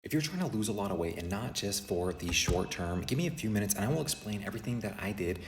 If you're trying to lose a lot of weight and not just for the short term, give me a few minutes and I will explain everything that I did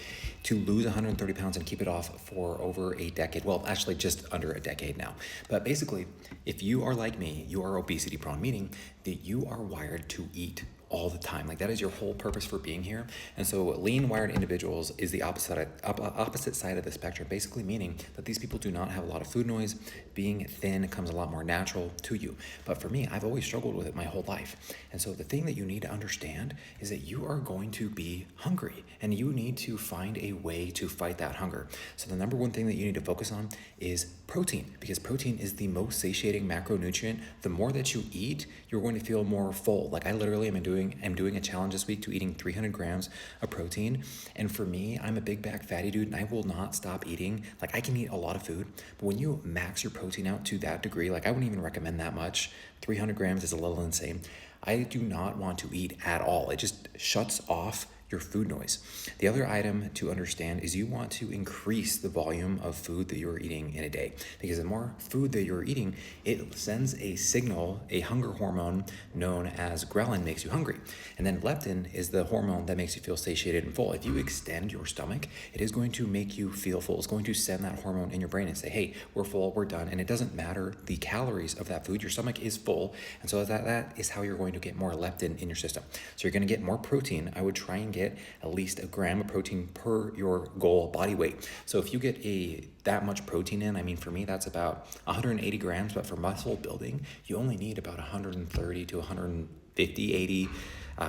to lose 130 pounds and keep it off for over a decade. Well, actually, just under a decade now. But basically, if you are like me, you are obesity prone, meaning that you are wired to eat all the time. Like that is your whole purpose for being here. And so lean wired individuals is the opposite side of the spectrum, basically meaning that these people do not have a lot of food noise. Being thin comes a lot more natural to you. But for me, I've always struggled with it my whole life. And so the thing that you need to understand is that you are going to be hungry and you need to find a way to fight that hunger. So the number one thing that you need to focus on is protein, because protein is the most satiating macronutrient. The more that you eat, you're going to feel more full. Like I literally am doing a challenge this week to eating 300 grams of protein. And for me, I'm a big back fatty dude and I will not stop eating. Like I can eat a lot of food, but when you max your protein out to that degree, like I wouldn't even recommend that much. 300 grams is a little insane. I do not want to eat at all. It just shuts off your food noise. The other item to understand is you want to increase the volume of food that you're eating in a day, because the more food that you're eating, it sends a signal, a hunger hormone known as ghrelin makes you hungry. And then leptin is the hormone that makes you feel satiated and full. If you extend your stomach, it is going to make you feel full. It's going to send that hormone in your brain and say, hey, we're full, we're done. And it doesn't matter the calories of that food, your stomach is full. And so that is how you're going to get more leptin in your system. So you're going to get more protein. I would try and get at least a gram of protein per your goal body weight. So if you get that much protein in, I mean, for me, that's about 180 grams, but for muscle building, you only need about 130 to 150, 80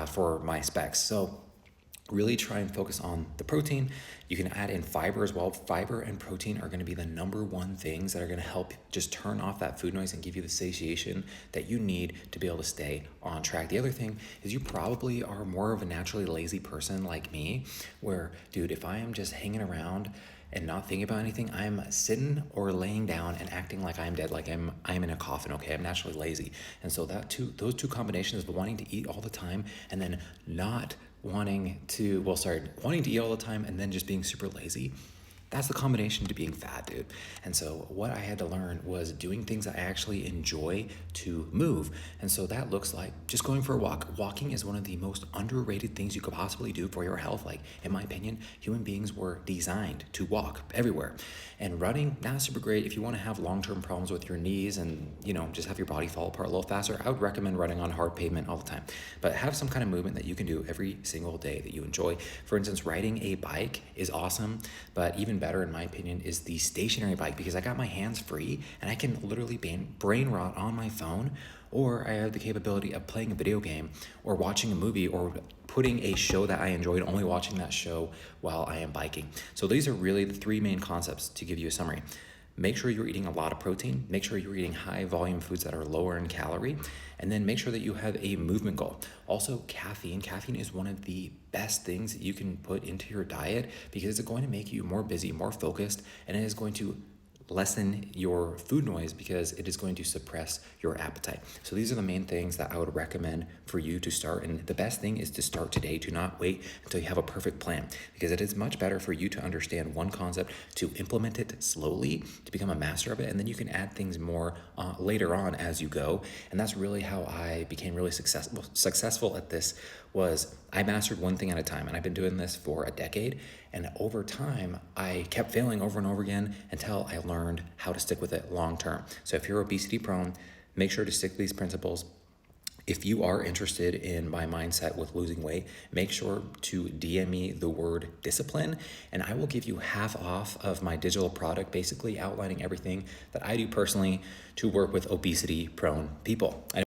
for my specs. So really try and focus on the protein. You can add in fiber as well. Fiber and protein are going to be the number one things that are going to help just turn off that food noise and give you the satiation that you need to be able to stay on track. The other thing is you probably are more of a naturally lazy person like me, where, dude, if I am just hanging around and not thinking about anything, I'm sitting or laying down and acting like I'm dead, like I'm in a coffin, okay? I'm naturally lazy. And so those two combinations of wanting to eat all the time and then not wanting to eat all the time and then just being super lazy, that's the combination to being fat, dude. And so what I had to learn was doing things I actually enjoy to move. And so that looks like just going for a walk. Walking is one of the most underrated things you could possibly do for your health. Like, in my opinion, human beings were designed to walk everywhere. And running, not super great. If you want to have long-term problems with your knees and, just have your body fall apart a little faster, I would recommend running on hard pavement all the time. But have some kind of movement that you can do every single day that you enjoy. For instance, riding a bike is awesome, but even better, in my opinion, is the stationary bike, because I got my hands free and I can literally brain rot on my phone, or I have the capability of playing a video game or watching a movie or putting a show that I enjoyed, only watching that show while I am biking. So these are really the three main concepts to give you a summary. Make sure you're eating a lot of protein, make sure you're eating high volume foods that are lower in calorie, and then make sure that you have a movement goal. Also, caffeine. Caffeine is one of the best things that you can put into your diet, because it's going to make you more busy, more focused, and it is going to lessen your food noise because it is going to suppress your appetite. So these are the main things that I would recommend for you to start. And the best thing is to start today. Do not wait until you have a perfect plan, because it is much better for you to understand one concept, to implement it slowly, to become a master of it, and then you can add things more later on as you go. And that's really how I became really successful at this. Was I mastered one thing at a time, and I've been doing this for a decade. And over time, I kept failing over and over again until I learned how to stick with it long term. So if you're obesity prone, make sure to stick to these principles. If you are interested in my mindset with losing weight, make sure to DM me the word discipline, and I will give you half off of my digital product, basically outlining everything that I do personally to work with obesity prone people.